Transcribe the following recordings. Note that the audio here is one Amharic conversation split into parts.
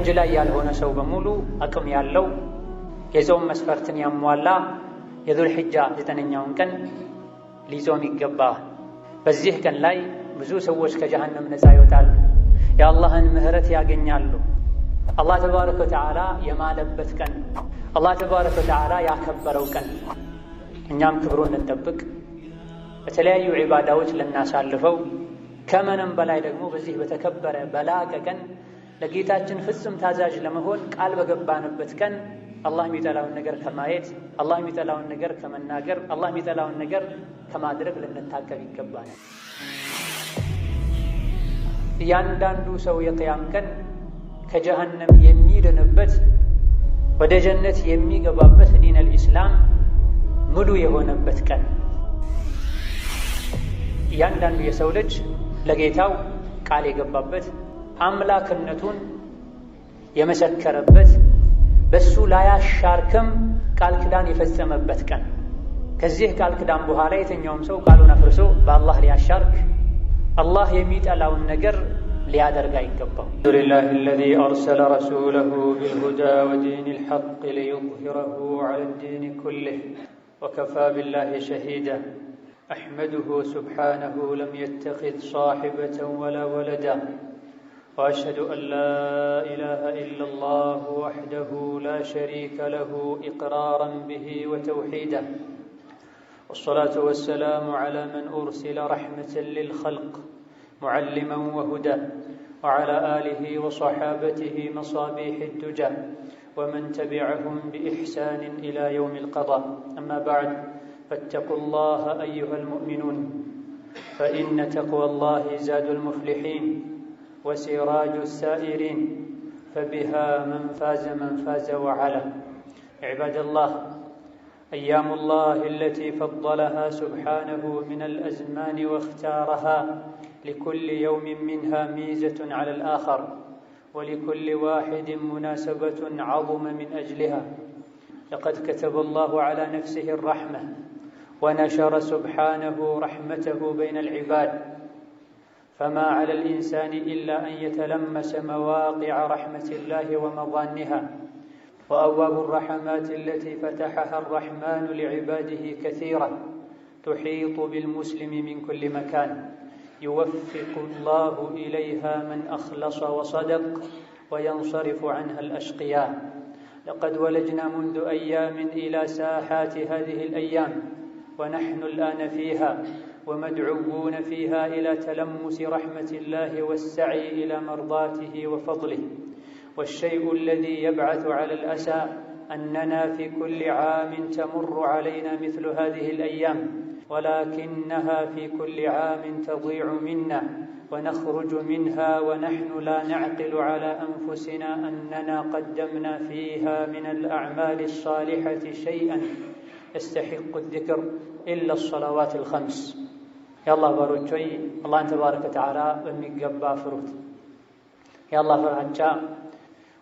ሐጅ ላይ ያልሆነ ሰው በሙሉ አቅም ያለው የጾም መስፈርትን ያሟላ የዙል ሒጃ 9ኛውን ቀን ሊጾም ይገባል። በዚህ ቀን ላይ ብዙ ሰዎች ከጀሃነም ነፃ ይወጣሉ፣ የአላህን ምህረት ያገኛሉ። አላህ ተባረከ ወተዓላ የማለበት ቀን፣ አላህ ተባረከ ወተዓላ ያከበረው ቀን። እኛም ክብሩን እንጠብቅ፣ በተለያዩ ዒባዳዎች ልናሳልፈው፣ ከምንም በላይ ደግሞ በዚህ በተከበረ በላቀ ቀን ለጌታችን ፍጹም ታዛዥ ለመሆን ቃል በገባንበት ቀን አላህ የሚጠላውን ነገር ከማየት፣ አላህ የሚጠላውን ነገር ከመናገር፣ አላህ የሚጠላውን ነገር ከማድረግ ልንታቀብ ይገባል። እያንዳንዱ ሰው የቅያም ቀን ከጀሃነም የሚድንበት ወደ ጀነት የሚገባበት ዲነል ኢስላም ሙሉ የሆነበት ቀን። እያንዳንዱ የሰው ልጅ ለጌታው ቃል የገባበት አምላክነቱን የመሰከረበት በሱ ላያሻርክም ቃል ኪዳን የፈጸመበት ቀን። ከዚህ ቃል ኪዳን በኋላ የትኛውም ሰው ቃሉን አፍርሶ በአላህ ሊያሻርክ አላህ የሚጠላውን ነገር ሊያደርግ አይገባው። አልሐምዱሊላሂ አለዚ አርሰለ ረሱለሁ ቢልሁዳ ወዲኒል ሐቅ ሊዩዝሂረሁ ዐለ ዲኒ ኩሊህ ወከፋ ቢላሂ ሸሂዳ አሕመዱሁ ሱብሓነሁ ለም የተኺዝ ሷሒበተን ወላ ወለዳ وأشهد أن لا إله إلا الله وحده لا شريك له إقرارا به وتوحيدا والصلاة والسلام على من أرسل رحمة للخلق معلما وهدى وعلى آله وصحابته مصابيح الدجى ومن تبعهم بإحسان إلى يوم القضاء. أما بعد فاتقوا الله أيها المؤمنون فإن تقوى الله زاد المفلحين وسراج السائرين فبها من فاز وعلا. عباد الله، أيام الله التي فضلها سبحانه من الأزمان واختارها لكل يوم منها ميزة على الآخر ولكل واحد مناسبة عظم من أجلها. لقد كتب الله على نفسه الرحمة ونشر سبحانه رحمته بين العباد، فما على الإنسان إلا أن يتلمس مواقع رحمة الله ومظانها. وأبواب الرحمات التي فتحها الرحمن لعباده كثيرة تحيط بالمسلم من كل مكان، يوفق الله إليها من أخلص وصدق وينصرف عنها الأشقياء. لقد ولجنا منذ أيام إلى ساحات هذه الأيام ونحن الآن فيها ومدعوون فيها إلى تلمس رحمة الله والسعي إلى مرضاته وفضله. والشيء الذي يبعث على الأسى أننا في كل عام تمر علينا مثل هذه الأيام، ولكنها في كل عام تضيع منا ونخرج منها ونحن لا نعقل على أنفسنا أننا قدمنا فيها من الأعمال الصالحة شيئا يستحق الذكر إلا الصلوات الخمس. የአላህ ባሮች ሆይ አላህን ተባረከ ወተዓላ በሚገባ ፍሩት። የአላህ ፍራቻ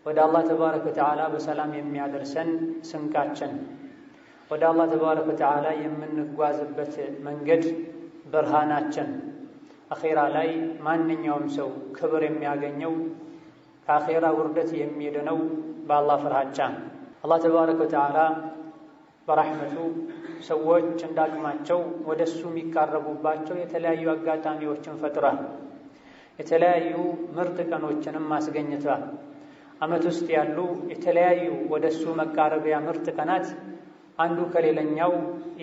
ወደ አላህ ተባረከ ወተዓላ በሰላም የሚያደርሰን ስንቃችን፣ ወደ አላህ ተባረከ ወተዓላ የምንጓዝበት መንገድ ብርሃናችን። አኼራ ላይ ማንኛውም ሰው ክብር የሚያገኘው ከአኼራ ውርደት የሚድነው በአላህ ፍራቻ። አላህ ተባረከ ወተዓላ በረሕመቱ ሰዎች እንዳቅማቸው ወደ እሱ የሚቃረቡባቸው የተለያዩ አጋጣሚዎችን ፈጥሯል። የተለያዩ ምርጥ ቀኖችንም አስገኝቷል። ዓመት ውስጥ ያሉ የተለያዩ ወደ እሱ መቃረቢያ ምርጥ ቀናት አንዱ ከሌላኛው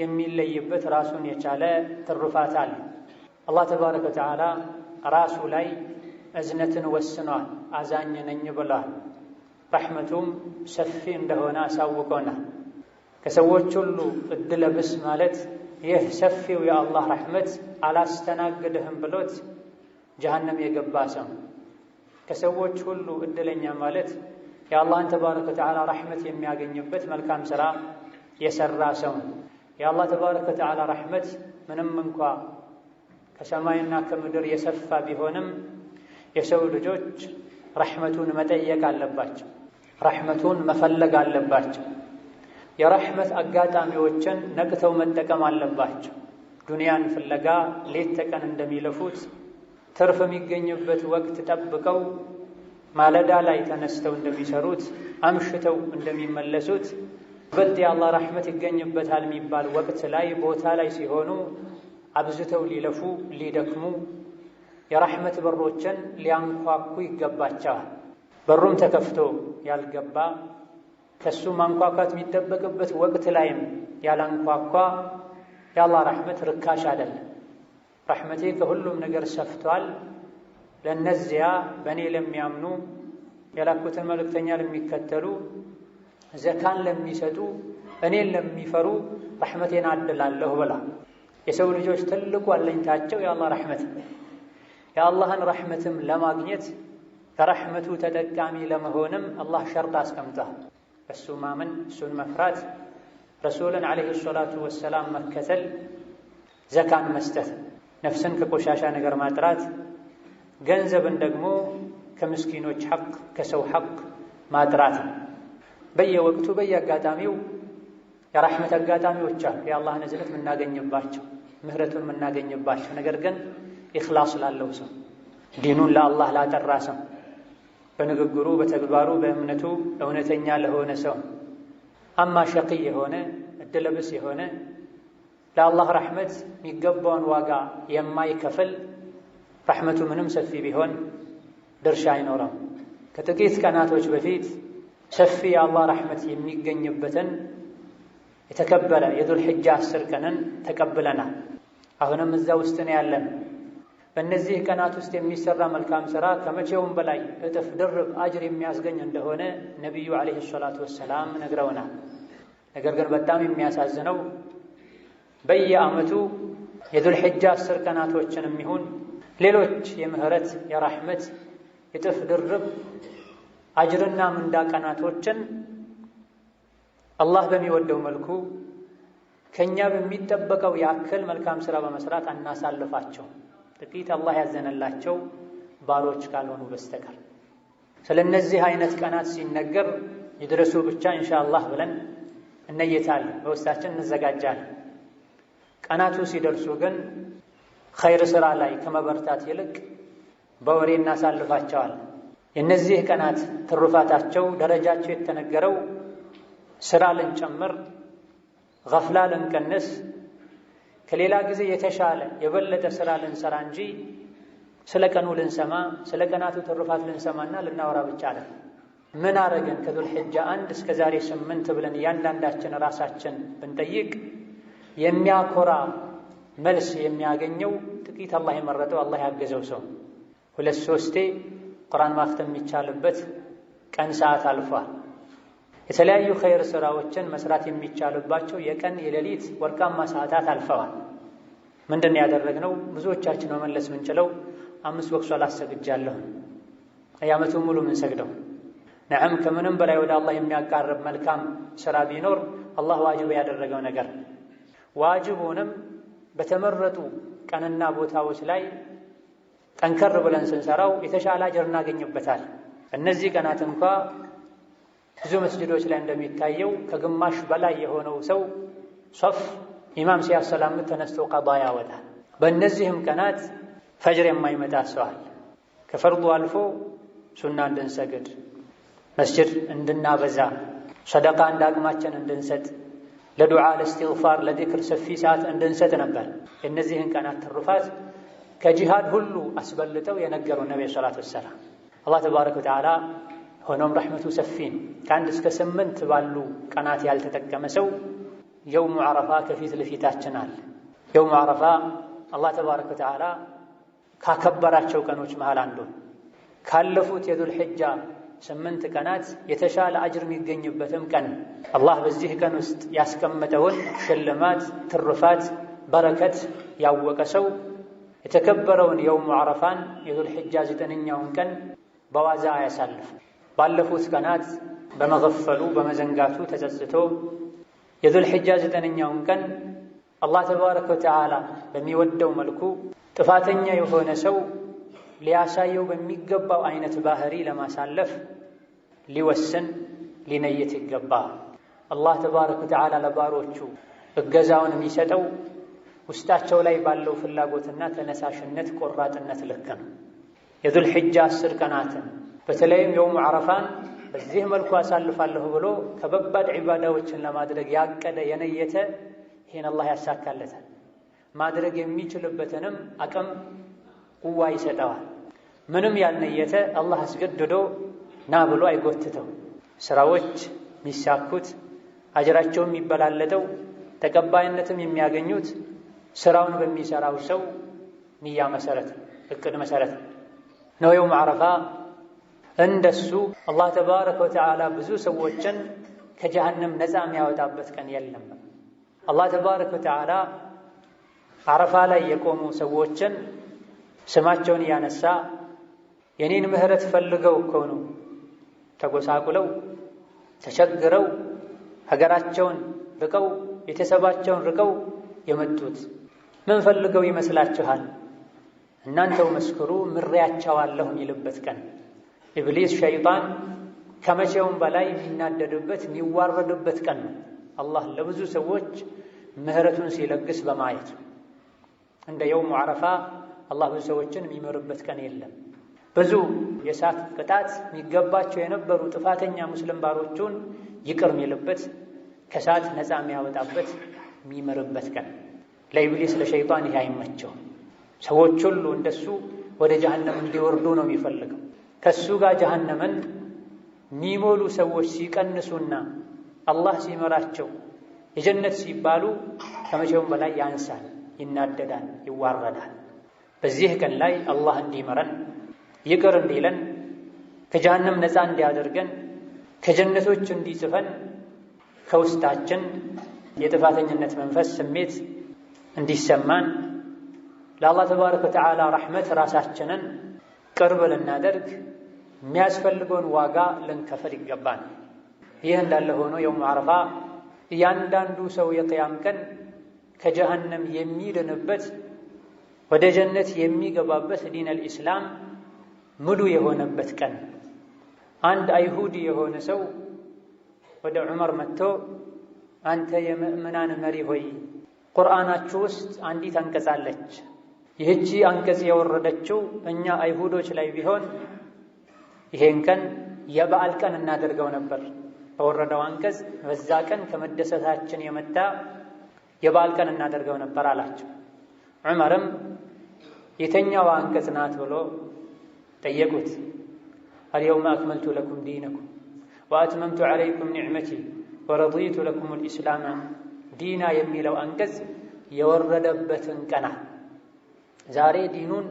የሚለይበት ራሱን የቻለ ትሩፋት አለ። አላህ ተባረከ ወተዓላ ራሱ ላይ እዝነትን ወስኗል። አዛኝ ነኝ ብሏል። ረሕመቱም ሰፊ እንደሆነ አሳውቆናል። ከሰዎች ሁሉ እድለ ብስ ማለት ይህ ሰፊው የአላህ ረሕመት አላስተናግድህም ብሎት ጀሃነም የገባ ሰው። ከሰዎች ሁሉ እድለኛ ማለት የአላህን ተባረከ ወተዓላ ረሕመት የሚያገኝበት መልካም ሥራ የሠራ ሰው። የአላህ ተባረከ ወተዓላ ረሕመት ምንም እንኳ ከሰማይና ከምድር የሰፋ ቢሆንም የሰው ልጆች ረሕመቱን መጠየቅ አለባቸው፣ ረሕመቱን መፈለግ አለባቸው። የረሕመት አጋጣሚዎችን ነቅተው መጠቀም አለባቸው። ዱንያን ፍለጋ ሌት ተቀን እንደሚለፉት ትርፍ የሚገኝበት ወቅት ጠብቀው ማለዳ ላይ ተነስተው እንደሚሰሩት አምሽተው እንደሚመለሱት በልጥ የአላህ ረሕመት ይገኝበታል የሚባል ወቅት ላይ ቦታ ላይ ሲሆኑ አብዝተው ሊለፉ ሊደክሙ የረሕመት በሮችን ሊያንኳኩ ይገባቸዋል። በሩም ተከፍቶ ያልገባ ከሱ ማንኳኳት የሚጠበቅበት ወቅት ላይም ያላንኳኳ የአላህ ረሕመት ርካሽ አይደለም። ረሕመቴ ከሁሉም ነገር ሰፍቷል፣ ለነዚያ በእኔ ለሚያምኑ የላኩትን መልእክተኛ ለሚከተሉ ዘካን ለሚሰጡ እኔን ለሚፈሩ ረሕመቴን አድላለሁ ብላ። የሰው ልጆች ትልቁ አለኝታቸው የአላህ ረሕመት። የአላህን ረሕመትም ለማግኘት ከረሕመቱ ተጠቃሚ ለመሆንም አላህ ሸርጥ አስቀምጧል። እሱ ማመን፣ እሱን መፍራት፣ ረሱልን ዓለይሂ ሰላቱ ወሰላም መከተል፣ ዘካን መስጠት፣ ነፍስን ከቆሻሻ ነገር ማጥራት፣ ገንዘብን ደግሞ ከምስኪኖች ሐቅ ከሰው ሐቅ ማጥራት። በየወቅቱ በየአጋጣሚው የረሕመት አጋጣሚዎች አሉ፣ የአላህን እዝነት የምናገኝባቸው ምህረቱን የምናገኝባቸው። ነገር ግን ኢኽላስ ላለው ሰው፣ ዲኑን ለአላህ ላጠራ ሰው፣ በንግግሩ በተግባሩ በእምነቱ እውነተኛ ለሆነ ሰው። አማ ሸቂይ የሆነ እድለብስ የሆነ ለአላህ ረሕመት የሚገባውን ዋጋ የማይከፍል ረሕመቱ ምንም ሰፊ ቢሆን ድርሻ አይኖረም። ከጥቂት ቀናቶች በፊት ሰፊ የአላህ ረሕመት የሚገኝበትን የተከበረ የዙል ሒጃ 10 ቀንን ተቀብለናል። አሁንም እዛ ውስጥ ነው ያለን። በእነዚህ ቀናት ውስጥ የሚሰራ መልካም ሥራ ከመቼውም በላይ እጥፍ ድርብ አጅር የሚያስገኝ እንደሆነ ነቢዩ ዓለይሂ ሰላቱ ወሰላም ነግረውናል። ነገር ግን በጣም የሚያሳዝነው በየዓመቱ የዙል ሒጃ 10 ቀናቶችንም ይሁን ሌሎች የምህረት የረሕመት እጥፍ ድርብ አጅርና ምንዳ ቀናቶችን አላህ በሚወደው መልኩ ከኛ በሚጠበቀው ያክል መልካም ሥራ በመስራት አናሳልፋቸው፣ ጥቂት አላህ ያዘነላቸው ባሮች ካልሆኑ በስተቀር። ስለነዚህ አይነት ቀናት ሲነገር ይድረሱ ብቻ ኢንሻአላህ ብለን እነየታለን፣ በውስጣችን እንዘጋጃለን። ቀናቱ ሲደርሱ ግን ኸይር ሥራ ላይ ከመበርታት ይልቅ በወሬ እናሳልፋቸዋለን። የእነዚህ ቀናት ትሩፋታቸው ደረጃቸው የተነገረው ሥራ ልንጨምር፣ ገፍላ ልንቀንስ፣ ከሌላ ጊዜ የተሻለ የበለጠ ሥራ ልንሰራ እንጂ ስለ ቀኑ ልንሰማ ስለ ቀናቱ ትሩፋት ልንሰማና ልናወራ ብቻ አለ። ምን አረግን ከዙል ሒጃ 1 እስከ ዛሬ 8 ብለን እያንዳንዳችን ራሳችን ብንጠይቅ የሚያኮራ መልስ የሚያገኘው ጥቂት አላህ የመረጠው አላህ ያገዘው ሰው 2-3 ቁርአን ማክተም የሚቻልበት ቀን ሰዓት አልፏል። የተለያዩ ኸይር ሥራዎችን መስራት የሚቻልባቸው የቀን የሌሊት ወርቃማ ሰዓታት አልፈዋል። ምንድን ያደረግነው? ብዙዎቻችን መመለስ ምንችለው 5 ወቅት ሶላት ሰግጃለሁ፣ አያመቱን ሙሉ ምን ሰግደው። ነዓም ከምንም በላይ ወደ አላህ የሚያቃርብ መልካም ሥራ ቢኖር አላህ ዋጅብ ያደረገው ነገር፣ ዋጅቡንም በተመረጡ ቀንና ቦታዎች ላይ ጠንከር ብለን ስንሰራው የተሻለ አጅር እናገኝበታል። እነዚህ ቀናት እንኳ ብዙ መስጅዶች ላይ እንደሚታየው ከግማሽ በላይ የሆነው ሰው ሶፍ ኢማም ሲያሰላምት ተነስቶ ቀዳ ያወጣል። በእነዚህም ቀናት ፈጅር የማይመጣ ሰው አለ። ከፈርዱ አልፎ ሱና እንድንሰግድ፣ መስጅድ እንድናበዛ፣ ሰደቃ እንደ አቅማችን እንድንሰጥ፣ ለዱዓ ለእስትግፋር ለዚክር ሰፊ ሰዓት እንድንሰጥ ነበር። የእነዚህን ቀናት ትሩፋት ከጂሃድ ሁሉ አስበልጠው የነገሩ ነብዩ ሰለላሁ ዐለይሂ ወሰለም። አላህ ተባረከ ወተዓላ ሆኖም ረሕመቱ ሰፊ ነው። ከ1 እስከ 8 ባሉ ቀናት ያልተጠቀመ ሰው የውሙ ዓረፋ ከፊት ለፊታችን አለ። የውሙ ዓረፋ አላህ ተባረከ ወተዓላ ካከበራቸው ቀኖች መሃል አንዱ፣ ካለፉት የዙል ሒጃ 8 ቀናት የተሻለ አጅር የሚገኝበትም ቀን። አላህ በዚህ ቀን ውስጥ ያስቀመጠውን ሽልማት፣ ትሩፋት፣ በረከት ያወቀ ሰው የተከበረውን የውሙ ዓረፋን የዙል ሒጃ 9ኛውን ቀን በዋዛ አያሳልፍ። ባለፉት ቀናት በመገፈሉ በመዘንጋቱ ተጸጽቶ የዙል ሒጃ 9ኛውን ቀን አላህ ተባረከ ወተዓላ በሚወደው መልኩ ጥፋተኛ የሆነ ሰው ሊያሳየው በሚገባው አይነት ባህሪ ለማሳለፍ ሊወስን ሊነየት ይገባ። አላህ ተባረከ ወተዓላ ለባሮቹ እገዛውን የሚሰጠው ውስጣቸው ላይ ባለው ፍላጎትና ተነሳሽነት ቆራጥነት ልክ ነው። የዙል ሒጃ 10 ቀናትን በተለይም የውሙ ዓረፋን በዚህ መልኩ አሳልፋለሁ ብሎ ከበባድ ዒባዳዎችን ለማድረግ ያቀደ የነየተ ይህን አላህ ያሳካለታል። ማድረግ የሚችልበትንም አቅም ቁዋ ይሰጠዋል። ምንም ያልነየተ አላህ አስገድዶ ና ብሎ አይጎትተው። ስራዎች የሚሳኩት አጅራቸው የሚበላለጠው ተቀባይነትም የሚያገኙት ስራውን በሚሰራው ሰው ንያ መሰረት እቅድ መሰረት ነው። የውም ዓረፋ እንደሱ አላህ ተባረከ ወተዓላ ብዙ ሰዎችን ከጀሃነም ነፃ የሚያወጣበት ቀን የለም። አላህ ተባረከ ወተዓላ ዓረፋ ላይ የቆሙ ሰዎችን ስማቸውን እያነሳ የኔን ምህረት ፈልገው እኮ ነው ተጎሳቁለው ተቸግረው ሀገራቸውን ርቀው ቤተሰባቸውን ርቀው የመጡት ምን ፈልገው ይመስላችኋል? እናንተው መስክሩ ምሬያቸዋለሁ የሚልበት ቀን። ኢብሊስ ሸይጣን ከመቼውም በላይ የሚናደድበት የሚዋረድበት ቀን ነው። አላህ ለብዙ ሰዎች ምህረቱን ሲለግስ በማየት እንደ የውሙ ዓረፋ አላህ ብዙ ሰዎችን የሚምርበት ቀን የለም። ብዙ የእሳት ቅጣት የሚገባቸው የነበሩ ጥፋተኛ ሙስሊም ባሮቹን ይቅር የሚልበት ከእሳት ነፃ የሚያወጣበት የሚምርበት ቀን። ለኢብሊስ ለሸይጣን ይህ አይመቸውም። ሰዎች ሁሉ እንደሱ ወደ ጀሃነም እንዲወርዱ ነው የሚፈልገው። ከሱ ጋር ጀሃነምን የሚሞሉ ሰዎች ሲቀንሱና አላህ ሲመራቸው የጀነት ሲባሉ ከመቼውም በላይ ያንሳል፣ ይናደዳል፣ ይዋረዳል። በዚህ ቀን ላይ አላህ እንዲመረን ይቅር እንዲለን ከጀሃነም ነፃ እንዲያደርገን ከጀነቶች እንዲጽፈን ከውስጣችን የጥፋተኝነት መንፈስ ስሜት እንዲሰማን ለአላህ ተባረከ ወተዓላ ረሕመት ራሳችንን ቅርብ ልናደርግ የሚያስፈልገውን ዋጋ ልንከፍል ይገባል። ይህ እንዳለ ሆኖ የውሙ ዓረፋ እያንዳንዱ ሰው የቅያም ቀን ከጀሃነም የሚድንበት ወደ ጀነት የሚገባበት ዲነል ኢስላም ሙሉ የሆነበት ቀን። አንድ አይሁዲ የሆነ ሰው ወደ ዑመር መጥቶ አንተ የምእምናን መሪ ሆይ ቁርአናችሁ ውስጥ አንዲት አንቀጽ አለች። ይህቺ አንቀጽ የወረደችው እኛ አይሁዶች ላይ ቢሆን ይሄን ቀን የበዓል ቀን እናደርገው ነበር። በወረደው አንቀጽ በዛ ቀን ከመደሰታችን የመጣ የበዓል ቀን እናደርገው ነበር አላቸው። ዑመርም የተኛዋ አንቀጽ ናት ብሎ ጠየቁት። አልየውመ አክመልቱ ለኩም ዲነኩም ወአትመምቱ ዐለይኩም ኒዕመቲ ወረዲቱ ለኩም ልኢስላም ዲና የሚለው አንቀጽ የወረደበትን ቀና ዛሬ ዲኑን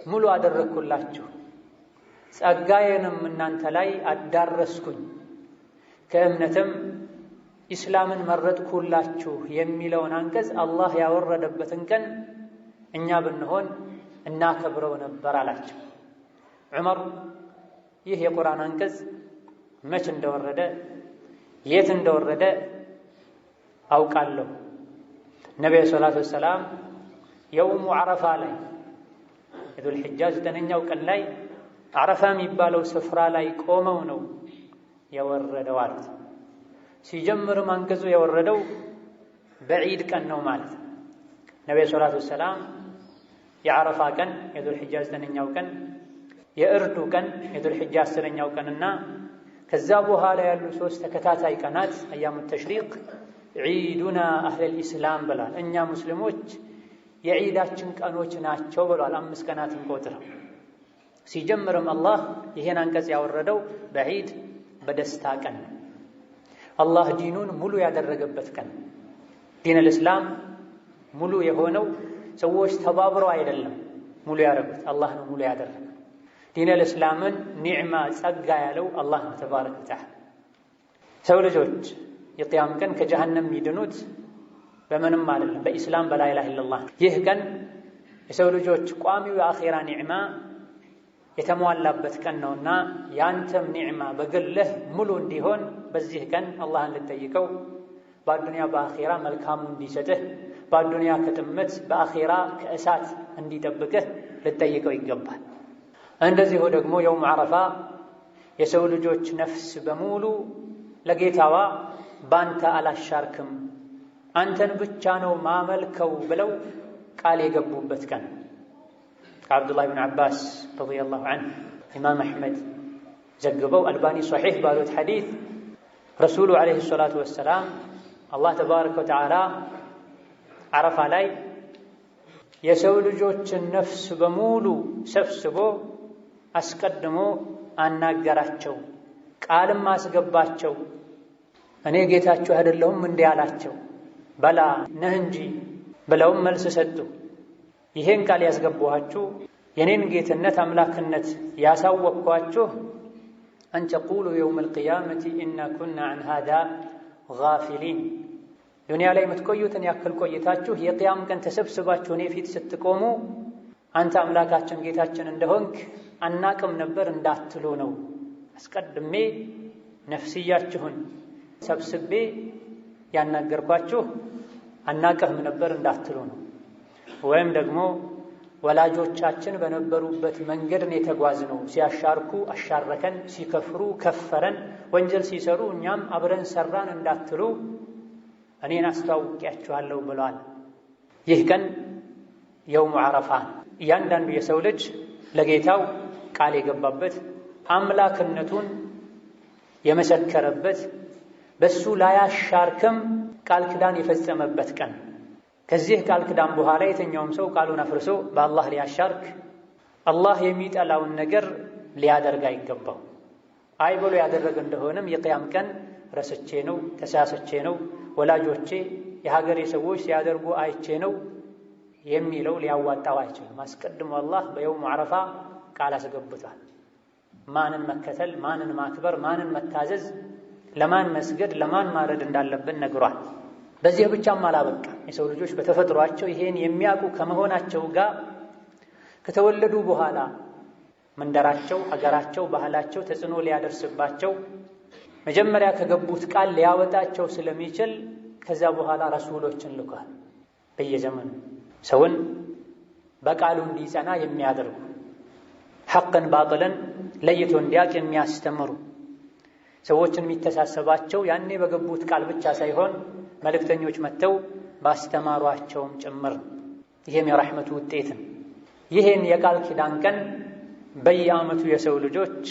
ሙሉ አደረግኩላችሁ፣ ጸጋዬንም እናንተ ላይ አዳረስኩኝ፣ ከእምነትም ኢስላምን መረጥኩላችሁ የሚለውን አንቀጽ አላህ ያወረደበትን ቀን እኛ ብንሆን እናከብረው ነበር አላቸው። ዑመር ይህ የቁርአን አንቀጽ መች እንደወረደ የት እንደወረደ አውቃለሁ። ነቢዩ ሰላቱ ወሰላም የውሙ ዓረፋ ላይ የዙል ሒጃ 9ኛው ቀን ላይ ዓረፋ የሚባለው ስፍራ ላይ ቆመው ነው የወረደው አሉት። ሲጀምርም አንቀጹ የወረደው በዒድ ቀን ነው ማለት ነው። ነቢዩ ሰላቱ ወሰላም የዓረፋ ቀን የዙል ሒጃ 9ኛው ቀን፣ የእርዱ ቀን የዙል ሒጃ 10ኛው ቀንና ከዛ በኋላ ያሉ 3 ተከታታይ ቀናት አያሙ ተሽሪቅ ዒዱና አህለል ኢስላም ብሏል። እኛ ሙስሊሞች የዒዳችን ቀኖች ናቸው ብሏል። 5 ቀናትን ቆጥረው ሲጀምርም አላህ ይሄን አንቀጽ ያወረደው በዒድ በደስታ ቀን አላህ ዲኑን ሙሉ ያደረገበት ቀን። ዲነል ኢስላም ሙሉ የሆነው ሰዎች ተባብረው አይደለም ሙሉ ያደረጉት፣ አላህ ነው ሙሉ ያደረገው። ዲነል ኢስላምን ኒዕማ ጸጋ ያለው አላህ ነው ተባረከ ወተዓላ። ሰው ልጆች የቅያም ቀን ከጀሃነም የሚድኑት በምንም አይደለም፣ በኢስላም በላ ኢላሃ ኢለላህ። ይህ ቀን የሰው ልጆች ቋሚው የአኼራ ኒዕማ የተሟላበት ቀን ነውና ያንተም ኒዕማ በግልህ ሙሉ እንዲሆን በዚህ ቀን አላህን ልጠይቀው፣ በአዱንያ በአኼራ መልካሙ እንዲሰጥህ፣ በአዱንያ ከጥመት በአኼራ ከእሳት እንዲጠብቅህ ልጠይቀው ይገባል። እንደዚሁ ደግሞ የውም ዓረፋ የሰው ልጆች ነፍስ በሙሉ ለጌታዋ ባንተ አላሻርክም፣ አንተን ብቻ ነው ማመልከው ብለው ቃል የገቡበት ቀን። ከዓብዱላህ ብን ዓባስ ረዲየላሁ ዐንሁ፣ ኢማም አሕመድ፣ ዘግበው አልባኒ ሶሒህ ባሉት ሐዲስ ረሱሉ ዓለይሂ ሰላቱ ወሰላም አላህ ተባረከ ወተዓላ ዓረፋ ላይ የሰው ልጆችን ነፍስ በሙሉ ሰብስቦ አስቀድሞ አናገራቸው፣ ቃልም አስገባቸው። እኔ ጌታችሁ አይደለሁም እንዲህ አላቸው። በላ ነህ እንጂ ብለውም መልስ ሰጡ። ይሄን ቃል ያስገባኋችሁ የኔን ጌትነት አምላክነት ያሳወቅኳችሁ አን ተቁሉ የውመል ቂያመቲ ኢና ኩና ዐን ሃዛ ጋፊሊን። ዱንያ ላይ የምትቆዩትን ያክል ቆይታችሁ የቅያም ቀን ተሰብስባችሁ እኔ ፊት ስትቆሙ አንተ አምላካችን ጌታችን እንደሆንክ አናቅም ነበር እንዳትሉ ነው። አስቀድሜ ነፍስያችሁን ሰብስቤ ያናገርኳችሁ አናቅህም ነበር እንዳትሉ ነው። ወይም ደግሞ ወላጆቻችን በነበሩበት መንገድ ነው የተጓዝነው፣ ሲያሻርኩ አሻረከን፣ ሲከፍሩ ከፈረን፣ ወንጀል ሲሰሩ እኛም አብረን ሰራን እንዳትሉ እኔን አስተዋውቂያችኋለሁ ብሏል። ይህ ቀን የውሙ ዓረፋ እያንዳንዱ የሰው ልጅ ለጌታው ቃል የገባበት አምላክነቱን የመሰከረበት በሱ ላያሻርክም ቃል ኪዳን የፈጸመበት ቀን። ከዚህ ቃል ኪዳን በኋላ የተኛውም ሰው ቃሉን አፍርሶ በአላህ ሊያሻርክ አላህ የሚጠላውን ነገር ሊያደርግ አይገባው። አይ ብሎ ያደረገ እንደሆነም የቅያም ቀን ረስቼ ነው፣ ተሳስቼ ነው፣ ወላጆቼ የሀገሬ ሰዎች ሲያደርጉ አይቼ ነው የሚለው ሊያዋጣው አይችልም። አስቀድሞ አላህ በየውሙ ዓረፋ ቃል አስገብቷል። ማንን መከተል፣ ማንን ማክበር፣ ማንን መታዘዝ፣ ለማን መስገድ፣ ለማን ማረድ እንዳለብን ነግሯል። በዚህ ብቻም አላበቃ። የሰው ልጆች በተፈጥሯቸው ይሄን የሚያውቁ ከመሆናቸው ጋር ከተወለዱ በኋላ መንደራቸው፣ ሀገራቸው፣ ባህላቸው ተጽዕኖ ሊያደርስባቸው መጀመሪያ ከገቡት ቃል ሊያወጣቸው ስለሚችል ከዛ በኋላ ረሱሎችን ልኳል። በየዘመኑ ሰውን በቃሉ እንዲጸና የሚያደርጉ ሐቅን ባጥልን ለይቶ እንዲያውቅ የሚያስተምሩ ሰዎችን የሚተሳሰባቸው ያኔ በገቡት ቃል ብቻ ሳይሆን መልእክተኞች መጥተው ባስተማሯቸውም ጭምር። ይህም የረሕመቱ ውጤትን ይህን የቃል ኪዳን ቀን በየዓመቱ የሰው ልጆች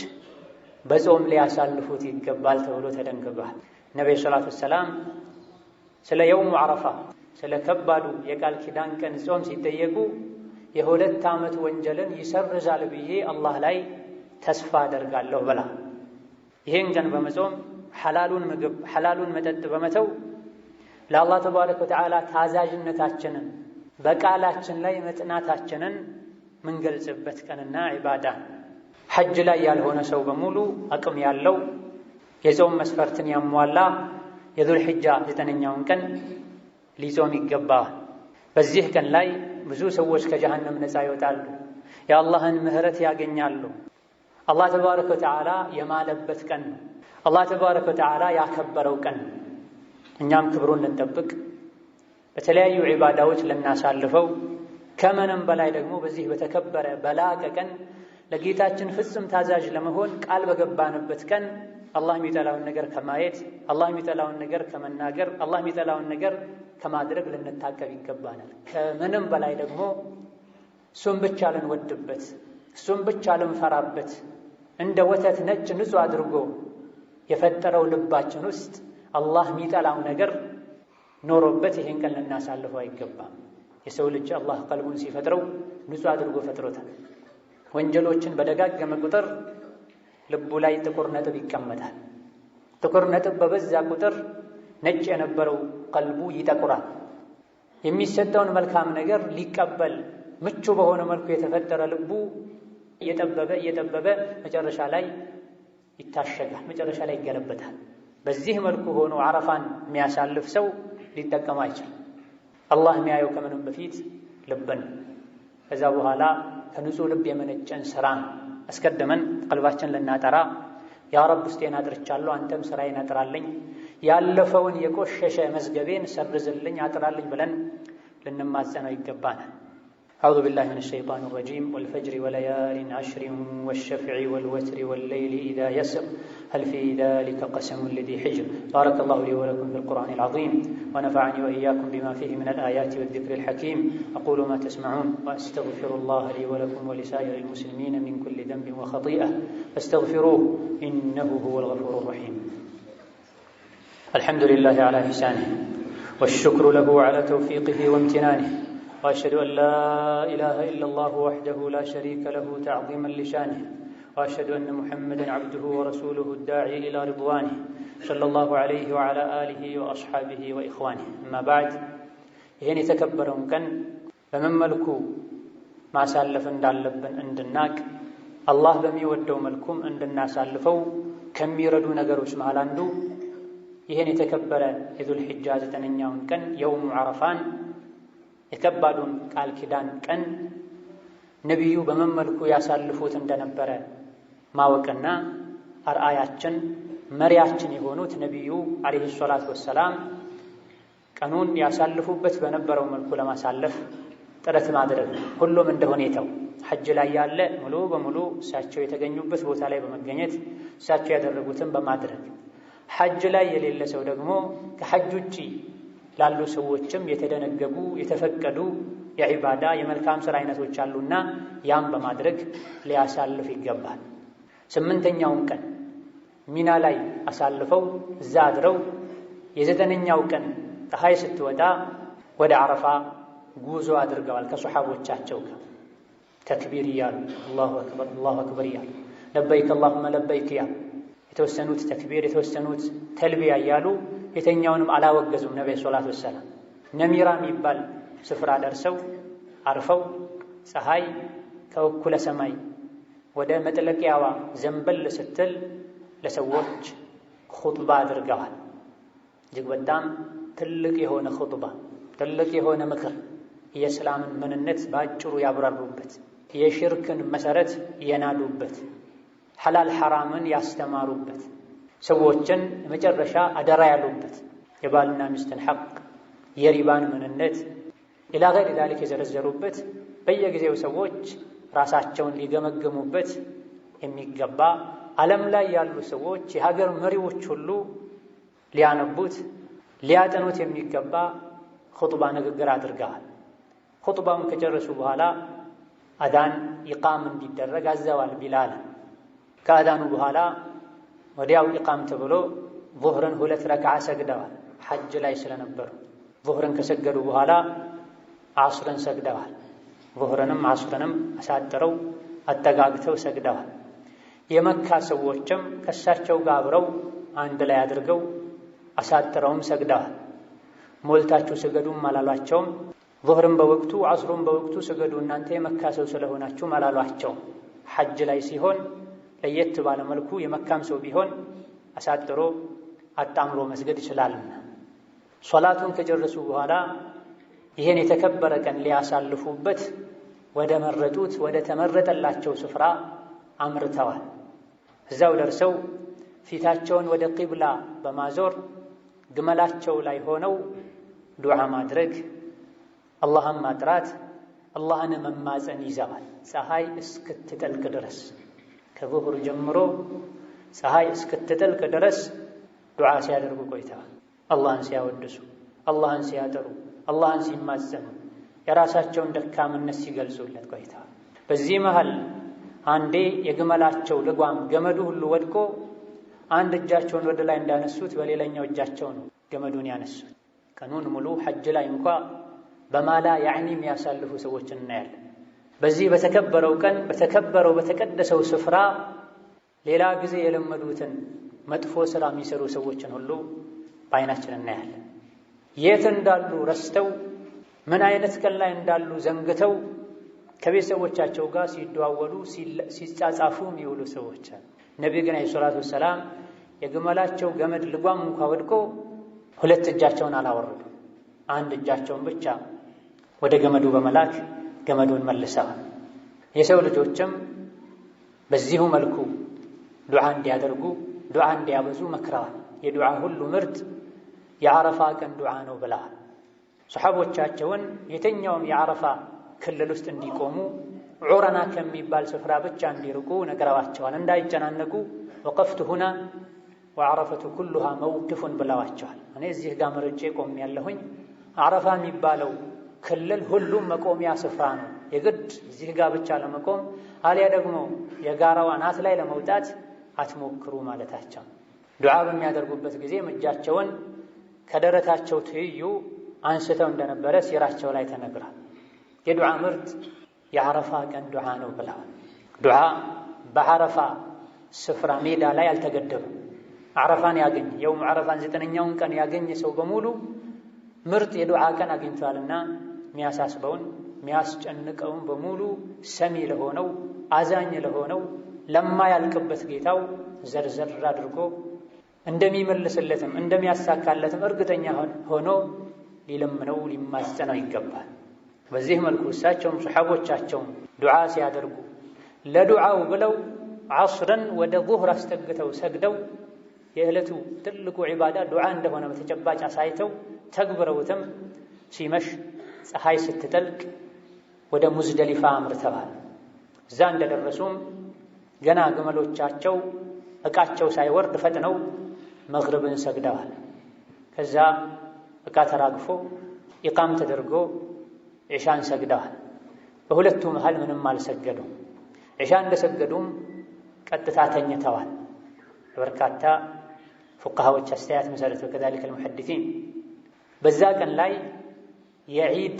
በጾም ሊያሳልፉት ይገባል ተብሎ ተደንግጓል። ነቢዩ ሰላቱ ወሰላም ስለ የውሙ ዓረፋ ስለ ከባዱ የቃል ኪዳን ቀን ጾም ሲጠየቁ የ2 ዓመት ወንጀልን ይሰርዛል ብዬ አላህ ላይ ተስፋ አደርጋለሁ ብላ ይህን ቀን በመጾም ሐላሉን ምግብ ሐላሉን መጠጥ በመተው ለአላህ ተባረከ ወተዓላ ታዛዥነታችንን በቃላችን ላይ መጽናታችንን ምንገልጽበት ቀንና ዒባዳ። ሐጅ ላይ ያልሆነ ሰው በሙሉ አቅም ያለው የጾም መስፈርትን ያሟላ የዙል ሒጃ 9ኛውን ቀን ሊጾም ይገባዋል። በዚህ ቀን ላይ ብዙ ሰዎች ከጀሃነም ነፃ ይወጣሉ፣ የአላህን ምህረት ያገኛሉ። አላህ ተባረከ ወተዓላ የማለበት ቀን ነው። አላህ ተባረከ ወተዓላ ያከበረው ቀን ነው። እኛም ክብሩን ልንጠብቅ በተለያዩ ዒባዳዎች ልናሳልፈው ከምንም በላይ ደግሞ በዚህ በተከበረ በላቀ ቀን ለጌታችን ፍጹም ታዛዥ ለመሆን ቃል በገባንበት ቀን አላህ የሚጠላውን ነገር ከማየት፣ አላህ የሚጠላውን ነገር ከመናገር፣ አላህ የሚጠላውን ነገር ከማድረግ ልንታቀብ ይገባናል። ከምንም በላይ ደግሞ እሱም ብቻ ልንወድበት፣ እሱም ብቻ ልንፈራበት እንደ ወተት ነጭ ንጹሕ አድርጎ የፈጠረው ልባችን ውስጥ አላህ የሚጠላው ነገር ኖሮበት ይሄን ቀን ልናሳልፈው አይገባም። የሰው ልጅ አላህ ቀልቡን ሲፈጥረው ንጹሕ አድርጎ ፈጥሮታል። ወንጀሎችን በደጋገመ ቁጥር ልቡ ላይ ጥቁር ነጥብ ይቀመጣል። ጥቁር ነጥብ በበዛ ቁጥር ነጭ የነበረው ቀልቡ ይጠቁራል። የሚሰጠውን መልካም ነገር ሊቀበል ምቹ በሆነ መልኩ የተፈጠረ ልቡ እየጠበበ መጨረሻ ላይ ይታሸጋል፣ መጨረሻ ላይ ይገለበታል። በዚህ መልኩ ሆኖ ዓረፋን የሚያሳልፍ ሰው ሊጠቀም አይችልም። አላህ የሚያየው ከምንም በፊት ልብን፣ ከዛ በኋላ ከንጹሕ ልብ የመነጨን ስራን አስቀድመን ቀልባችን ልናጠራ ያ ረብ ውስጤን አጥርቻለሁ፣ አንተም ስራዬን አጥራልኝ፣ ያለፈውን የቆሸሸ መዝገቤን ሰርዝልኝ፣ አጥራልኝ ብለን ልንማጸነው ይገባናል። أعوذ بالله من الشيطان الرجيم والفجر وليال عشر والشفع والوتر والليل إذا يسر هل في ذلك قسم لذي حجر. بارك الله لي ولكم في القرآن العظيم ونفعني وإياكم بما فيه من الآيات والذكر الحكيم. أقول ما تسمعون وأستغفر الله لي ولكم ولسائر المسلمين من كل ذنب وخطيئة فاستغفروه إنه هو الغفور الرحيم. الحمد لله على إحسانه والشكر له على توفيقه وامتنانه، وأشهد أن لا إله إلا الله وحده لا شريك له تعظيما لشانه، وأشهد أن محمدا عبده ورسوله الداعي إلى رضوانه صلى الله عليه وعلى آله وأصحابه وإخوانه. أما بعد ይህን የተከበረውን ቀን በምን መልኩ ማሳለፍ እንዳለብን እንድናቅ አላህ በሚወደው መልኩም እንድናሳልፈው ከሚረዱ ነገሮች መሃል አንዱ ይህን የተከበረ የዙል ሒጃ 9ኛውን ቀን የውሙ ዓረፋን የከባዱን ቃል ኪዳን ቀን ነቢዩ በምን መልኩ ያሳልፉት እንደነበረ ማወቅና አርአያችን መሪያችን የሆኑት ነቢዩ አለይሂ ሰላቱ ወሰላም ቀኑን ያሳልፉበት በነበረው መልኩ ለማሳለፍ ጥረት ማድረግ፣ ሁሉም እንደሁኔታው ሐጅ ላይ ያለ ሙሉ በሙሉ እሳቸው የተገኙበት ቦታ ላይ በመገኘት እሳቸው ያደረጉትን በማድረግ፣ ሐጅ ላይ የሌለ ሰው ደግሞ ከሐጅ ውጪ ላሉ ሰዎችም የተደነገጉ የተፈቀዱ የዒባዳ የመልካም ሥራ አይነቶች አሉና ያም በማድረግ ሊያሳልፍ ይገባል። 8ኛውን ቀን ሚና ላይ አሳልፈው እዛ አድረው የ9ኛው ቀን ፀሐይ ስትወጣ ወደ ዓረፋ ጉዞ አድርገዋል። ከሱሐቦቻቸው ጋር ተክቢር እያሉ አላሁ አክበር አላሁ አክበር እያሉ ለበይክ አላሁመ ለበይክ እያሉ የተወሰኑት ተክቢር የተወሰኑት ተልቢያ እያሉ የተኛውንም አላወገዙም። ነብዩ ሰለላሁ ዐለይሂ ወሰለም ነሚራ የሚባል ስፍራ ደርሰው አርፈው ፀሐይ ከእኩለ ሰማይ ወደ መጥለቂያዋ ዘንበል ስትል ለሰዎች ኹጥባ አድርገዋል። እጅግ በጣም ትልቅ የሆነ ኹጥባ፣ ትልቅ የሆነ ምክር፣ የእስላምን ምንነት ባጭሩ ያብራሩበት፣ የሽርክን መሰረት የናዱበት፣ ሐላል ሐራምን ያስተማሩበት፣ ሰዎችን መጨረሻ አደራ ያሉበት፣ የባልና ሚስትን ሐቅ፣ የሪባን ምንነት ኢላ ገይሪ ዛሊክ የዘረዘሩበት፣ በየጊዜው ሰዎች ራሳቸውን ሊገመገሙበት የሚገባ ዓለም ላይ ያሉ ሰዎች የሀገር መሪዎች ሁሉ ሊያነቡት ሊያጠኑት የሚገባ ኹጥባ ንግግር አድርገዋል። ኹጥባውን ከጨረሱ በኋላ አዳን ኢቃም እንዲደረግ አዘዋል ቢላል። ከአዳኑ በኋላ ወዲያው ኢቃም ተብሎ ዙህርን 2 ረክዓ ሰግደዋል። ሐጅ ላይ ስለነበሩ ዙህርን ከሰገዱ በኋላ ዓስርን ሰግደዋል። ዙህርንም ዓስርንም አሳጥረው አጠጋግተው ሰግደዋል። የመካ ሰዎችም ከሳቸው ጋር አብረው አንድ ላይ አድርገው አሳጥረውም ሰግደዋል። ሞልታችሁ ስገዱም አላሏቸውም። ዙህርን በወቅቱ ዓስሩን በወቅቱ ስገዱ እናንተ የመካ ሰው ስለሆናችሁ አላሏቸውም። ሐጅ ላይ ሲሆን ለየት ባለ መልኩ የመካም ሰው ቢሆን አሳጥሮ አጣምሮ መስገድ ይችላልና ሶላቱን ከጨረሱ በኋላ ይሄን የተከበረ ቀን ሊያሳልፉበት ወደ መረጡት ወደ ተመረጠላቸው ስፍራ አምርተዋል። እዛው ደርሰው ፊታቸውን ወደ ቂብላ በማዞር ግመላቸው ላይ ሆነው ዱዓ ማድረግ፣ አላህን ማጥራት፣ አላህን መማፀን ይዘዋል። ፀሐይ እስክትጠልቅ ድረስ ከዙህር ጀምሮ ፀሐይ እስክትጠልቅ ድረስ ዱዓ ሲያደርጉ ቆይተዋል። አላህን ሲያወድሱ፣ አላህን ሲያጠሩ፣ አላህን ሲማፀኑ፣ የራሳቸውን ደካምነት ሲገልጹለት ቆይተዋል። በዚህ መሃል አንዴ የግመላቸው ልጓም ገመዱ ሁሉ ወድቆ አንድ እጃቸውን ወደ ላይ እንዳነሱት በሌላኛው እጃቸው ነው ገመዱን ያነሱት። ቀኑን ሙሉ ሐጅ ላይ እንኳ በማላ ያዕኒ የሚያሳልፉ ሰዎችን እናያለን። በዚህ በተከበረው ቀን በተከበረው በተቀደሰው ስፍራ ሌላ ጊዜ የለመዱትን መጥፎ ሥራ የሚሰሩ ሰዎችን ሁሉ በዓይናችን እናያለን። የት እንዳሉ ረስተው ምን አይነት ቀን ላይ እንዳሉ ዘንግተው ከቤተሰቦቻቸው ጋር ሲደዋወሉ ሲጻጻፉ የሚውሉ ሰዎች አሉ። ነቢዩ ግን አለይሂ ሰላቱ ወሰላም የግመላቸው ገመድ ልጓም እንኳ ወድቆ 2 እጃቸውን አላወረዱ፣ አንድ እጃቸውን ብቻ ወደ ገመዱ በመላክ ገመዱን መልሰዋል። የሰው ልጆችም በዚሁ መልኩ ዱዓ እንዲያደርጉ ዱዓ እንዲያበዙ መክረዋል። የዱዓ ሁሉ ምርጥ የዓረፋ ቀን ዱዓ ነው ብለዋል። ሰሓቦቻቸውን የተኛውም የዓረፋ ክልል ውስጥ እንዲቆሙ ዑረና ከሚባል ስፍራ ብቻ እንዲርቁ ነግረዋቸዋል። እንዳይጨናነቁ ወቀፍቱ ሁና ወዐረፈቱ ኩሉሃ መውቂፉን ብለዋቸዋል። እኔ እዚህ ጋር መርጬ ቆሜያለሁኝ። አረፋ የሚባለው ክልል ሁሉም መቆሚያ ስፍራ ነው። የግድ እዚህ ጋር ብቻ ለመቆም አሊያ ደግሞ የጋራው አናት ላይ ለመውጣት አትሞክሩ ማለታቸው። ዱዓ በሚያደርጉበት ጊዜ እጃቸውን ከደረታቸው ትይዩ አንስተው እንደነበረ ሲራቸው ላይ ተነግሯል። የዱዓ ምርጥ የዓረፋ ቀን ዱዓ ነው ብለዋል። ዱዓ በዓረፋ ስፍራ ሜዳ ላይ አልተገደበም። ዓረፋን ያገኝ የውም ዓረፋን 9ኛውን ቀን ያገኘ ሰው በሙሉ ምርጥ የዱዓ ቀን አግኝቷልና የሚያሳስበውን የሚያስጨንቀውን በሙሉ ሰሚ ለሆነው አዛኝ ለሆነው ለማያልቅበት ጌታው ዘርዘር አድርጎ እንደሚመልስለትም እንደሚያሳካለትም እርግጠኛ ሆኖ ሊለምነው ሊማጸነው ይገባል። በዚህ መልኩ እሳቸውም ሰሓቦቻቸውም ዱዓ ሲያደርጉ ለዱዓው ብለው ዐስርን ወደ ዙህር አስጠግተው ሰግደው የዕለቱ ትልቁ ዒባዳ ዱዓ እንደሆነ በተጨባጭ አሳይተው ተግብረውትም ሲመሽ ፀሐይ ስትጠልቅ ወደ ሙዝደሊፋ አምርተዋል። እዛ እንደደረሱም ገና ግመሎቻቸው ዕቃቸው ሳይወርድ ፈጥነው መግሪብን ሰግደዋል። ከዛ ዕቃ ተራግፎ ኢቃም ተደርጎ ዒሻን ሰግደዋል። በሁለቱ መሃል ምንም አልሰገዱም። ዒሻ እንደሰገዱም ቀጥታ ተኝተዋል። በርካታ ፉቃሃዎች አስተያየት መሰረት ወከዛሊከ አልሙሐዲሲን በዛ ቀን ላይ የዒድ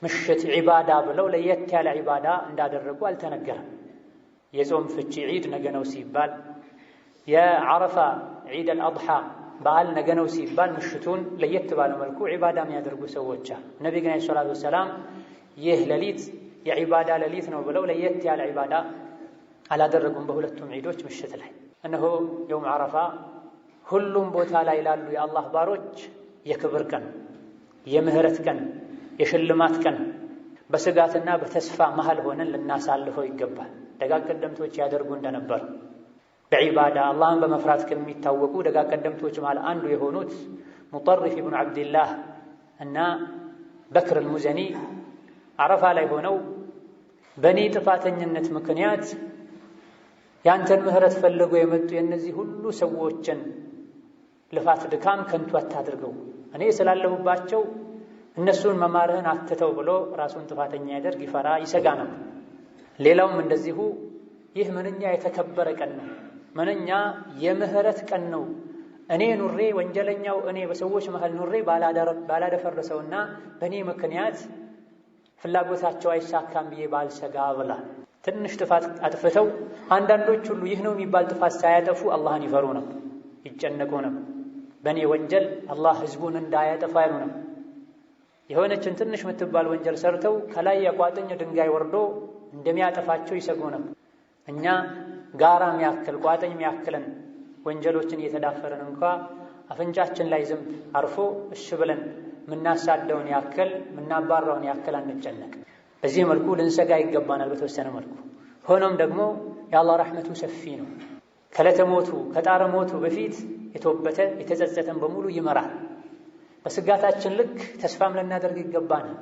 ምሽት ዒባዳ ብለው ለየት ያለ ዒባዳ እንዳደረጉ አልተነገረም። የጾም ፍቺ ዒድ ነገ ነው ሲባል፣ የዓረፋ ዒድ አልአድሓ በዓል ነገ ነው ሲባል ምሽቱን ለየት ባለ መልኩ ዒባዳ የሚያደርጉ ሰዎች አሉ። ነቢ ግን ዐለይሂ ሰላቱ ወሰላም ይህ ሌሊት የዒባዳ ሌሊት ነው ብለው ለየት ያለ ዒባዳ አላደረጉም። በሁለቱም ዒዶች ምሽት ላይ እነሆ የውም ዓረፋ ሁሉም ቦታ ላይ ላሉ የአላህ ባሮች የክብር ቀን፣ የምህረት ቀን፣ የሽልማት ቀን በስጋትና በተስፋ መሃል ሆነን ልናሳልፈው ይገባል። ደጋግ ቀደምቶች ያደርጉ እንደነበር በዒባዳ አላህን በመፍራት ከሚታወቁ ደጋግ ቀደምቶች መሃል አንዱ የሆኑት ሙጠሪፍ ኢብኑ ዓብድላህ እና በክር አልሙዘኒ ዓረፋ ላይ ሆነው በእኔ ጥፋተኝነት ምክንያት ያንተን ምህረት ፈልገው የመጡ የእነዚህ ሁሉ ሰዎችን ልፋት ድካም ከንቱ አታድርገው፣ እኔ ስላለሁባቸው እነሱን መማርህን አትተው ብሎ ራሱን ጥፋተኛ ያደርግ ይፈራ ይሰጋ ነበር። ሌላውም እንደዚሁ ይህ ምንኛ የተከበረ ቀን ነው፣ ምንኛ የምህረት ቀን ነው፣ እኔ ኑሬ ወንጀለኛው እኔ በሰዎች መሃል ኑሬ ባላደፈረሰውና በእኔ ምክንያት ፍላጎታቸው አይሳካም ብዬ ባልሰጋ ብላ ትንሽ ጥፋት አጥፍተው አንዳንዶች ሁሉ ይህ ነው የሚባል ጥፋት ሳያጠፉ አላህን ይፈሩ ነው፣ ይጨነቁ ነው። በእኔ ወንጀል አላህ ህዝቡን እንዳያጠፋ ያሉ ነው። የሆነችን ትንሽ የምትባል ወንጀል ሰርተው ከላይ የቋጥኝ ድንጋይ ወርዶ እንደሚያጠፋቸው ይሰጉ ነው። እኛ ጋራ የሚያክል ቋጥኝ የሚያክልን ወንጀሎችን እየተዳፈርን እንኳ አፍንጫችን ላይ ዝንብ አርፎ እሺ ብለን ምናሳደውን ያክል ምናባራውን ያክል አንጨነቅ። በዚህ መልኩ ልንሰጋ ይገባናል በተወሰነ መልኩ። ሆኖም ደግሞ የአላህ ረሕመቱ ሰፊ ነው። ከለተሞቱ ከጣረ ሞቱ በፊት የተወበተ የተጸጸተን በሙሉ ይመራል። በስጋታችን ልክ ተስፋም ልናደርግ ይገባናል።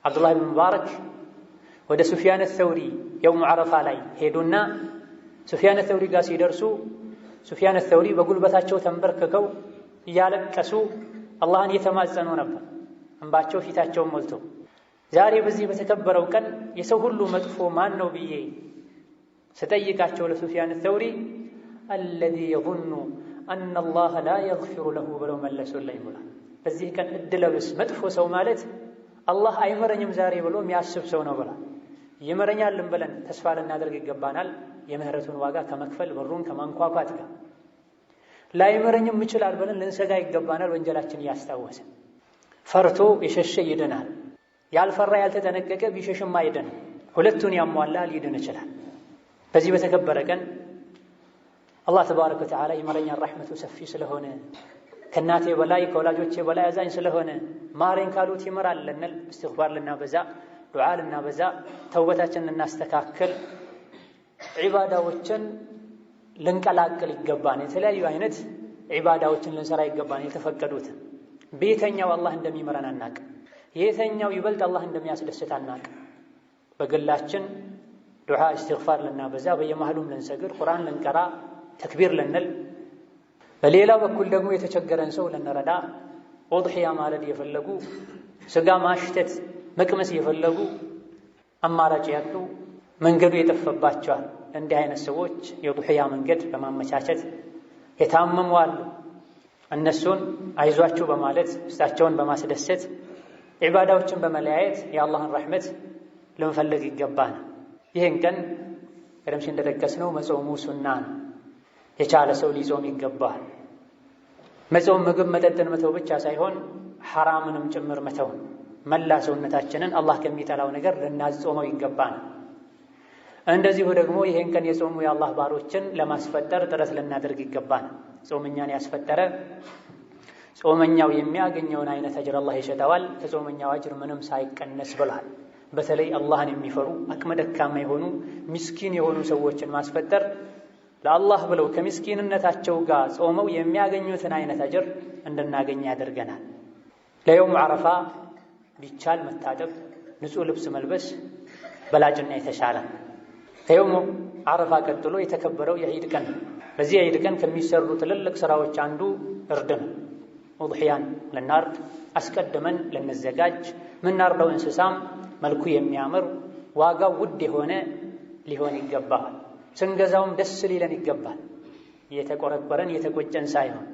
አብዱላህ ብን ሙባረክ ወደ ሱፊያን ተውሪ የውም ዓረፋ ላይ ሄዱና ሱፊያን ተውሪ ጋር ሲደርሱ ሱፊያን ተውሪ በጉልበታቸው ተንበርክከው እያለቀሱ አላህን እየተማጸኑ ነበር፣ እንባቸው ፊታቸውን ሞልቶ። ዛሬ በዚህ በተከበረው ቀን የሰው ሁሉ መጥፎ ማን ነው ብዬ ስጠይቃቸው ለሱፊያን ተውሪ አለዚ የظኑ አነ አላህ ላ የግፊሩ ለሁ ብለው መለሱልኝ ብሏል። በዚህ ቀን እድለብስ መጥፎ ሰው ማለት አላህ አይመረኝም ዛሬ ብሎ የሚያስብ ሰው ነው ብሏል። ይመረኛልን ብለን ተስፋ ልናደርግ ይገባናል። የምህረቱን ዋጋ ከመክፈል በሩን ከማንኳኳት ጋር ላይመረኝም ይችላል ብለን ልንሰጋ ይገባናል። ወንጀላችን እያስታወሰን ፈርቶ የሸሸ ይድናል፣ ያልፈራ ያልተጠነቀቀ ቢሸሽም አይድንም። ሁለቱን ያሟላ ሊድን ይችላል። በዚህ በተከበረ ቀን አላህ ተባረከ ወተዓላ ይመረኛል፣ ረሕመቱ ሰፊ ስለሆነ ከእናቴ በላይ ከወላጆቼ በላይ አዛኝ ስለሆነ ማረኝ ካሉት ይምራል ልንል እስትግፋር ልናበዛ፣ ዱዓ ልናበዛ፣ ተውበታችንን ልናስተካክል፣ ዒባዳዎችን ልንቀላቅል ይገባን። የተለያዩ አይነት ዒባዳዎችን ልንሰራ ይገባን። የተፈቀዱትን ቤተኛው አላህ እንደሚመረን አናቅ። የትኛው ይበልጥ አላህ እንደሚያስደስት አናውቅም። በግላችን ዱዓ እስትግፋር ልናበዛ፣ በየመሃሉም ልንሰግድ፣ ቁርአን ልንቀራ፣ ተክቢር ልንል፣ በሌላ በኩል ደግሞ የተቸገረን ሰው ልንረዳ፣ ኡድሒያ ማረድ የፈለጉ ስጋ ማሽተት መቅመስ የፈለጉ አማራጭ ያጡ መንገዱ የጠፈባቸዋል። እንዲህ አይነት ሰዎች የኡድሒያ መንገድ በማመቻቸት የታመሙ አሉ። እነሱን አይዟችሁ በማለት ውስጣቸውን በማስደሰት ዒባዳዎችን በመለያየት የአላህን ረሕመት ልንፈልግ ይገባል። ይህን ቀን ቀደም ሲል እንደጠቀስነው መጾሙ ሱና ነው። የቻለ ሰው ሊጾም ይገባል። መጾም ምግብ መጠጥን መተው ብቻ ሳይሆን ሐራምንም ጭምር መተው፣ መላ ሰውነታችንን አላህ ከሚጠላው ነገር ልናጾመው ይገባል። እንደዚሁ ደግሞ ይህን ቀን የጾሙ የአላህ ባሮችን ለማስፈጠር ጥረት ልናደርግ ይገባል። ጾመኛን ያስፈጠረ ጾመኛው የሚያገኘውን አይነት አጅር አላህ ይሰጠዋል፣ ከጾመኛው አጅር ምንም ሳይቀነስ ብሏል። በተለይ አላህን የሚፈሩ አቅመ ደካማ የሆኑ ምስኪን የሆኑ ሰዎችን ማስፈጠር ለአላህ ብለው ከምስኪንነታቸው ጋር ጾመው የሚያገኙትን አይነት አጅር እንድናገኝ ያደርገናል። ለየውም ዓረፋ ቢቻል መታጠብ፣ ንጹህ ልብስ መልበስ በላጭና የተሻለ። ከየውም ዓረፋ ቀጥሎ የተከበረው የዒድ ቀን። በዚህ የዒድ ቀን ከሚሰሩ ትልልቅ ስራዎች አንዱ እርድ ነው። ኡድሒያን ልናርድ አስቀድመን ልንዘጋጅ፣ ምናርደው እንስሳም መልኩ የሚያምር ዋጋው ውድ የሆነ ሊሆን ይገባል። ስንገዛውም ደስ ሊለን ይገባል። የተቆረቆረን የተቆጨን ሳይሆን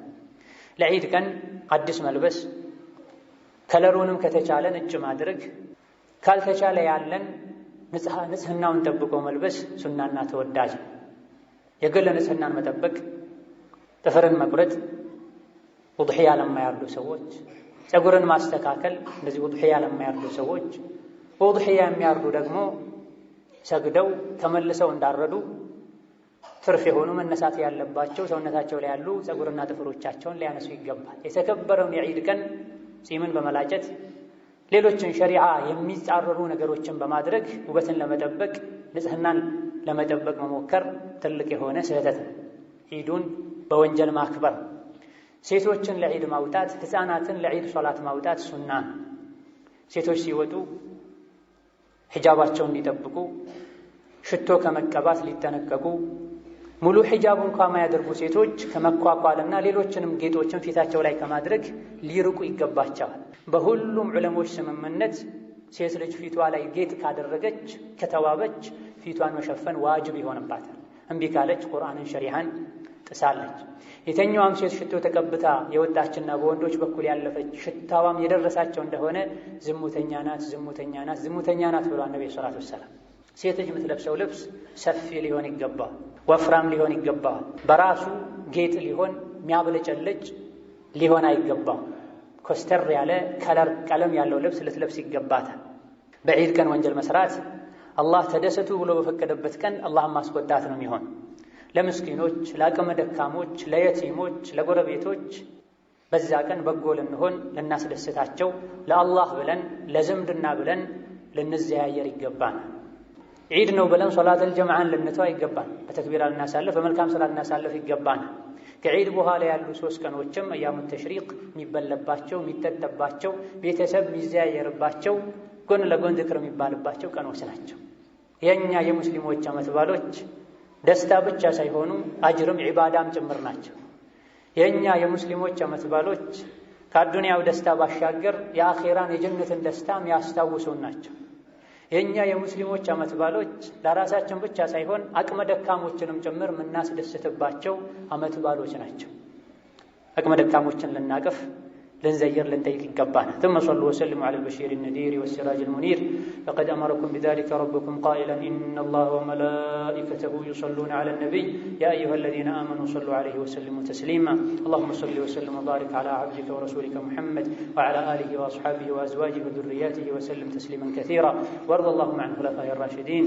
ለዒድ ቀን አዲስ መልበስ፣ ከለሩንም ከተቻለ ነጭ ማድረግ፣ ካልተቻለ ያለን ንጽህናውን ጠብቆ መልበስ ሱናና ተወዳጅ። የግል ንጽህናን መጠበቅ፣ ጥፍርን መቁረጥ፣ ኡድሒያ ለማያርዱ ሰዎች ፀጉርን ማስተካከል፣ እንደዚህ ኡድሒያ ለማያርዱ ሰዎች። ኡድሒያ የሚያርዱ ደግሞ ሰግደው ተመልሰው እንዳረዱ ትርፍ የሆኑ መነሳት ያለባቸው ሰውነታቸው ላይ ያሉ ፀጉርና ጥፍሮቻቸውን ሊያነሱ ይገባል። የተከበረውን የዒድ ቀን ጺምን በመላጨት ሌሎችን ሸሪዓ የሚጻረሩ ነገሮችን በማድረግ ውበትን ለመጠበቅ ንጽህናን ለመጠበቅ መሞከር ትልቅ የሆነ ስህተት ነው። ዒዱን በወንጀል ማክበር፣ ሴቶችን ለዒድ ማውጣት፣ ሕፃናትን ለዒድ ሶላት ማውጣት ሱና። ሴቶች ሲወጡ ሒጃባቸውን ሊጠብቁ፣ ሽቶ ከመቀባት ሊጠነቀቁ፣ ሙሉ ሒጃብ እንኳ ማያደርጉ ሴቶች ከመኳኳልና ሌሎችንም ጌጦችን ፊታቸው ላይ ከማድረግ ሊርቁ ይገባቸዋል። በሁሉም ዑለሞች ስምምነት ሴት ልጅ ፊቷ ላይ ጌጥ ካደረገች ከተዋበች ፊቷን መሸፈን ዋጅብ ይሆንባታል። እምቢ ካለች ቁርአንን ሸሪዓን ጥሳለች። የተኛዋም ሴት ሽቶ ተቀብታ የወጣችና በወንዶች በኩል ያለፈች ሽታዋም የደረሳቸው እንደሆነ ዝሙተኛ ናት፣ ዝሙተኛ ናት፣ ዝሙተኛ ናት ብሏል ነብዩ ሰለላሁ ዐለይሂ ወሰለም። ሴት ልጅ የምትለብሰው ልብስ ሰፊ ሊሆን ይገባል፣ ወፍራም ሊሆን ይገባል። በራሱ ጌጥ ሊሆን የሚያብለጨልጭ ሊሆን አይገባም። ኮስተር ያለ ቀለም ያለው ልብስ ልትለብስ ይገባታል። በዒድ ቀን ወንጀል መስራት አላህ ተደሰቱ ብሎ በፈቀደበት ቀን አላህን ማስቆጣት ነው የሚሆን። ለምስኪኖች፣ ለአቅመ ደካሞች፣ ለየቲሞች፣ ለጎረቤቶች በዛ ቀን በጎ ልንሆን ልናስደስታቸው ለአላህ ብለን ለዝምድና ብለን ልንዘያየር ይገባናል። ዒድ ነው ብለን ሶላተል ጀምዓን ልንተው አይገባን። በተክቢራ ልናሳልፍ፣ በመልካም ስራ ልናሳልፍ ይገባናል። ከዒድ በኋላ ያሉ 3 ቀኖችም አያሙ ተሽሪቅ የሚበለባቸው የሚጠጠባቸው፣ ቤተሰብ የሚዘያየርባቸው፣ ጎን ለጎን ዝክር የሚባልባቸው ቀኖች ናቸው። የእኛ የሙስሊሞች ዓመት በዓሎች ደስታ ብቻ ሳይሆኑ አጅርም ዒባዳም ጭምር ናቸው። የእኛ የሙስሊሞች ዓመት በዓሎች ከአዱንያው ደስታ ባሻገር የአኼራን የጀነትን ደስታ የሚያስታውሱን ናቸው። የእኛ የሙስሊሞች ዓመት በዓሎች ለራሳችን ብቻ ሳይሆን አቅመ ደካሞችንም ጭምር የምናስደስትባቸው ዓመት በዓሎች ናቸው። አቅመ ደካሞችን ልናቅፍ لنزير لنتيك القبانة ثم صلوا وسلموا على البشير النذير والسراج المنير فقد أمركم بذلك ربكم قائلا إن الله وملائكته يصلون على النبي يا أيها الذين آمنوا صلوا عليه وسلموا تسليما اللهم صل وسلم وبارك على عبدك ورسولك محمد وعلى آله وأصحابه وأزواجه وذرياته وسلم تسليما كثيرا وارض اللهم عن خلفائه الراشدين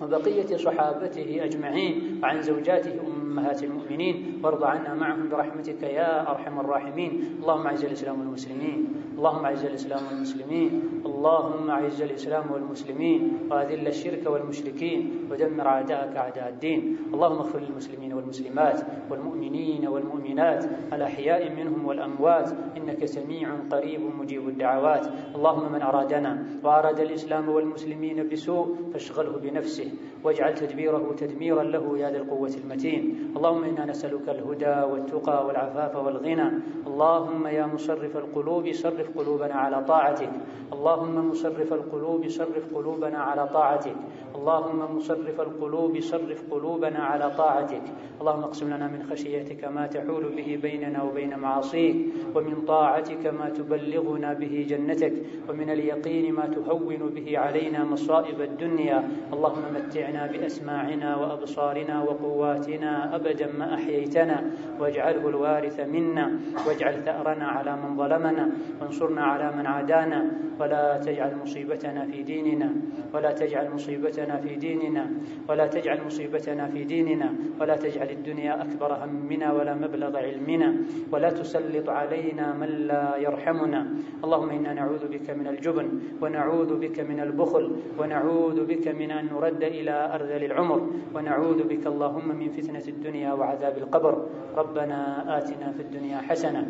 وبقية صحابته أجمعين وعن زوجاته أمهات المؤمنين، وارض عنا معهم برحمتك يا أرحم الراحمين. اللهم أعز الإسلام والمسلمين، اللهم أعز الإسلام والمسلمين، اللهم أعز الإسلام والمسلمين، وأذل الشرك والمشركين، ودمر أعداءك أعداء الدين. اللهم اغفر للمسلمين والمسلمات والمؤمنين والمؤمنات الأحياء منهم والأموات، إنك سميع قريب مجيب الدعوات. اللهم من أرادنا وأراد الإسلام والمسلمين بسوء فاشغله بنفسه، واجعل تدبيره تدميرا له يا ذا القوة المتين. اللهم إنا نسألك الهدى والتقى والعفاف والغنى. اللهم يا مصرف القلوب صرف قلوبنا على طاعتك، اللهم مصرف القلوب صرف قلوبنا على طاعتك، اللهم مصرف القلوب صرف قلوبنا على طاعتك. اللهم اقسم لنا من خشيتك ما تحول به بيننا وبين معاصيك، ومن طاعتك ما تبلغنا به جنتك، ومن اليقين ما تهون به علينا مصائب الدنيا. اللهم متعنا بأسماعنا وأبصارنا وقواتنا أبدا ما أحييتنا، واجعله الوارث منا، واجعل ثأرنا على من ظلمنا، وانصرنا على من عادانا، ولا تجعل مصيبتنا في ديننا، ولا تجعل مصيبتنا في ديننا، ولا تجعل مصيبتنا في ديننا، ولا تجعل الدنيا أكبر همنا ولا مبلغ علمنا، ولا تسلط علينا من لا يرحمنا. اللهم إنا نعوذ بك من الجبن، ونعوذ بك من البخل، ونعوذ بك من أن نرد إلى أرذل العمر، ونعوذ بك اللهم من فتنة الدنيا وعذاب القبر. ربنا آتنا في الدنيا حسنة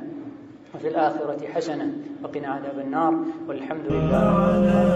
وفي الآخرة حسنة وقنا عذاب النار، والحمد لله.